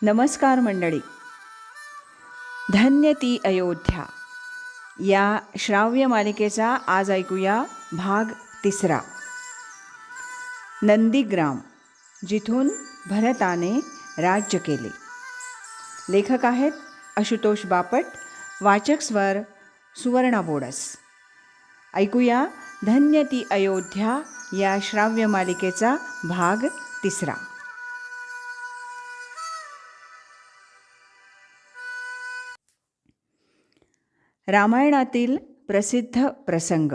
नमस्कार मंडळी. धन्य ती अयोध्या या श्राव्य मालिकेचा आज ऐकूया भाग 3. नंदीग्राम, जिथून भरताने राज्य केले. लेखक आहेत आशुतोष बापट, वाचक स्वर सुवर्णा बोडस. ऐकूया धन्य ती अयोध्या या श्राव्य मालिकेचा भाग 3. रामायणातील प्रसिद्ध प्रसंग.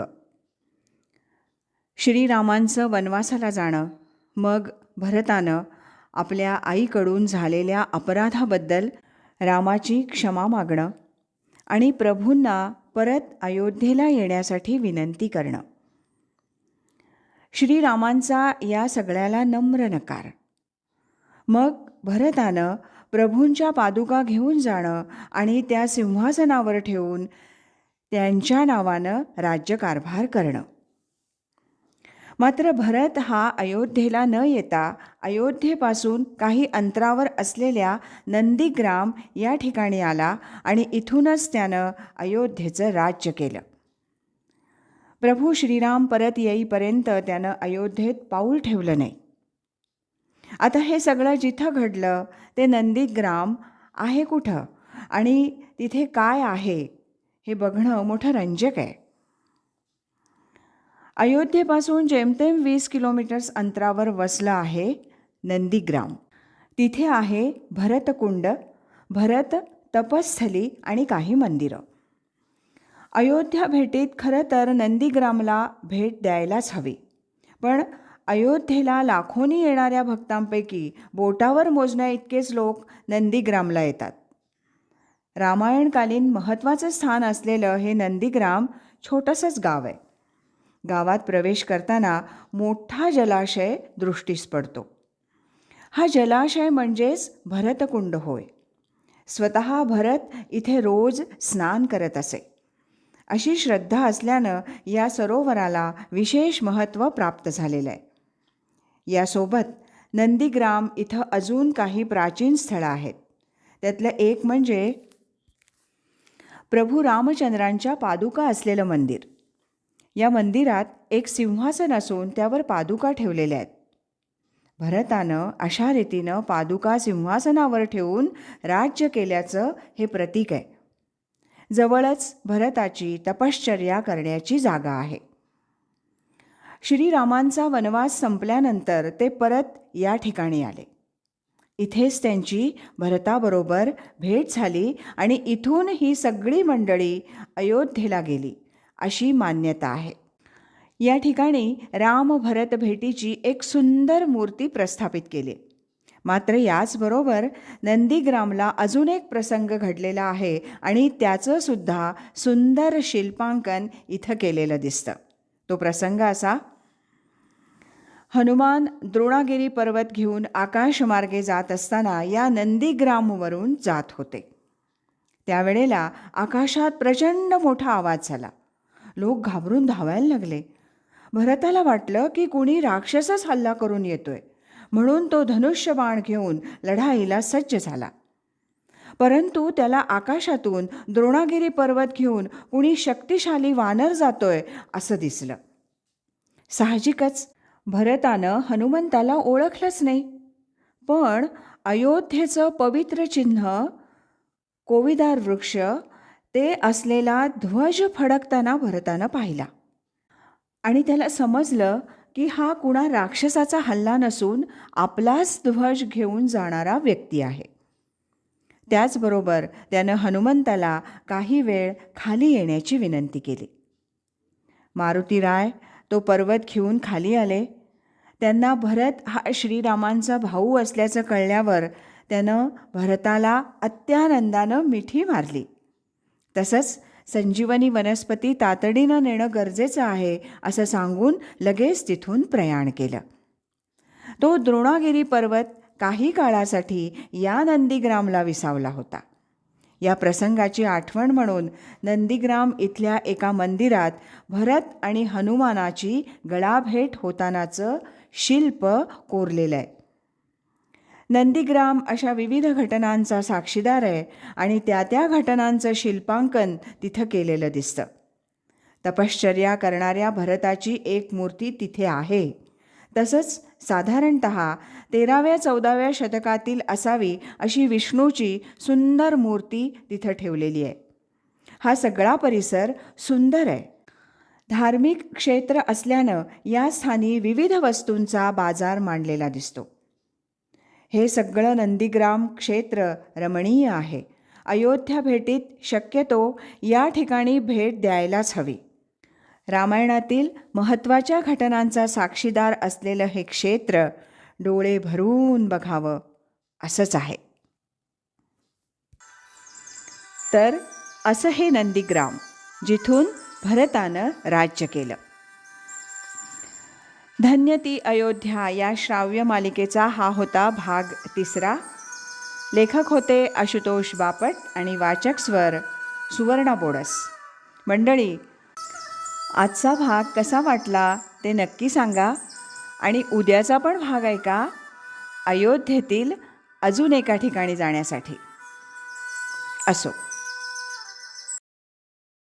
श्रीरामांचं वनवासाला जाणं, मग भरतानं आपल्या आईकडून झालेल्या अपराधाबद्दल रामाची क्षमा मागणं आणि प्रभूंना परत अयोध्येला येण्यासाठी विनंती करणं. श्रीरामांचा या सगळ्याला नम्र नकार. मग भरतानं प्रभूंच्या पादुका घेऊन जाणं आणि त्या सिंहासनावर ठेवून त्यांच्या नावानं राज्यकारभार करणं. मात्र भरत हा अयोध्येला न येता अयोध्येपासून काही अंतरावर असलेल्या नंदीग्राम या ठिकाणी आला आणि इथूनच त्यानं अयोध्येचं राज्य केलं. प्रभू श्रीराम परत येईपर्यंत त्यानं अयोध्येत पाऊल ठेवलं नाही. आता हे सगळं जिथं घडलं ते नंदीग्राम आहे कुठं आणि तिथे काय आहे हे बघणं मोठं रंजक आहे. अयोध्येपासून जेमतेम 20 किलोमीटर्स अंतरावर वसलं आहे नंदीग्राम. तिथे आहे भरतकुंड, भरत तपस्थली आणि काही मंदिरं. अयोध्या भेटीत खरं तर नंदीग्रामला भेट द्यायलाच हवी, पण अयोध्येला लाखोनी येणाऱ्या भक्तांपैकी बोटावर मोजण्या इतकेच लोक नंदीग्रामला येतात. रामायणकालीन महत्त्वाचं स्थान असलेलं हे नंदीग्राम छोटंसंच गाव आहे. गावात प्रवेश करताना मोठा जलाशय दृष्टीस पडतो. हा जलाशय म्हणजेच भरतकुंड होय. स्वतः भरत इथे रोज स्नान करत असे. अशी श्रद्धा असल्यानं या सरोवराला विशेष महत्त्व प्राप्त झालेलं आहे. यासोबत नंदीग्राम इथं अजून काही प्राचीन स्थळं आहेत. त्यातलं एक म्हणजे प्रभू रामचंद्रांच्या पादुका असलेलं मंदिर. या मंदिरात एक सिंहासन असून त्यावर पादुका ठेवलेल्या आहेत. भरतानं अशा रीतीनं पादुका सिंहासनावर ठेवून राज्य केल्याचं हे प्रतीक आहे. जवळच भरताची तपश्चर्या करण्याची जागा आहे. श्रीरामांचा वनवास संपल्यानंतर ते परत या ठिकाणी आले. इथेच त्यांची भरताबरोबर भेट झाली आणि इथून ही सगळी मंडळी अयोध्येला गेली अशी मान्यता आहे. या ठिकाणी राम भरत भेटीची एक सुंदर मूर्ती प्रस्थापित केली. मात्र याचबरोबर नंदीग्रामला अजून एक प्रसंग घडलेला आहे आणि त्याचं सुद्धा सुंदर शिल्पांकन इथं केलेलं दिसतं. तो प्रसंग असा: हनुमान द्रोणागिरी पर्वत घेऊन आकाशमार्गे जात असताना या नंदीग्रामवरून जात होते. त्यावेळेला आकाशात प्रचंड मोठा आवाज झाला. लोक घाबरून धावायला लागले. भरताला वाटलं की कुणी राक्षसच हल्ला करून येतोय, म्हणून तो धनुष्यबाण घेऊन लढाईला सज्ज झाला. परंतु त्याला आकाशातून द्रोणागिरी पर्वत घेऊन कुणी शक्तिशाली वानर जातोय असं दिसलं. साहजिकच भरतानं हनुमंताला ओळखलंच नाही. पण अयोध्येचं पवित्र चिन्ह कोविदार वृक्ष ते असलेला ध्वज फडकताना भरतानं पाहिला आणि त्याला समजलं की हा कुणा राक्षसाचा हल्ला नसून आपलाच ध्वज घेऊन जाणारा व्यक्ती आहे. त्याचबरोबर त्यानं हनुमंताला काही वेळ खाली येण्याची विनंती केली. मारुतीराय तो पर्वत घेऊन खाली आले. त्यांना भरत हा श्रीरामांचा भाऊ असल्याचं कळल्यावर त्यानं भरताला अत्यानंदानं मिठी मारली. तसंच संजीवनी वनस्पती तातडीनं नेणं गरजेचं आहे असं सांगून लगेच तिथून प्रयाण केलं. तो द्रोणागिरी पर्वत काही काळासाठी या नंदीग्रामला विसावला होता. या प्रसंगाची आठवण म्हणून नंदीग्राम इथल्या एका मंदिरात भरत आणि हनुमानाची गळाभेट होतानाचं शिल्प कोरलेलं आहे. नंदीग्राम अशा विविध घटनांचा साक्षीदार आहे आणि त्या घटनांचं शिल्पांकन तिथं केलेलं दिसतं. तपश्चर्या करणाऱ्या भरताची एक मूर्ती तिथे आहे. तसंच साधारणत 13व्या-14व्या शतकातील असावी अशी विष्णूची सुंदर मूर्ती तिथं ठेवलेली आहे. हा सगळा परिसर सुंदर आहे. धार्मिक क्षेत्र असल्यानं या स्थानी विविध वस्तूंचा बाजार मांडलेला दिसतो. हे सगळं नंदीग्राम क्षेत्र रमणीय आहे. अयोध्या भेटीत शक्यतो या ठिकाणी भेट द्यायलाच हवी. रामायणातील महत्त्वाच्या घटनांचा साक्षीदार असलेलं हे क्षेत्र डोळे भरून बघावं असंच आहे. तर असं हे नंदीग्राम, जिथून भरतानं राज्य केलं. धन्य ती अयोध्या या श्राव्य मालिकेचा हा होता भाग 3. लेखक होते आशुतोष बापट आणि वाचक स्वर सुवर्णा बोडस. मंडळी, आजचा भाग कसा वाटला ते नक्की सांगा आणि उद्याचा पण भाग ऐका अयोध्येतील अजून एका ठिकाणी जाण्यासाठी. असो.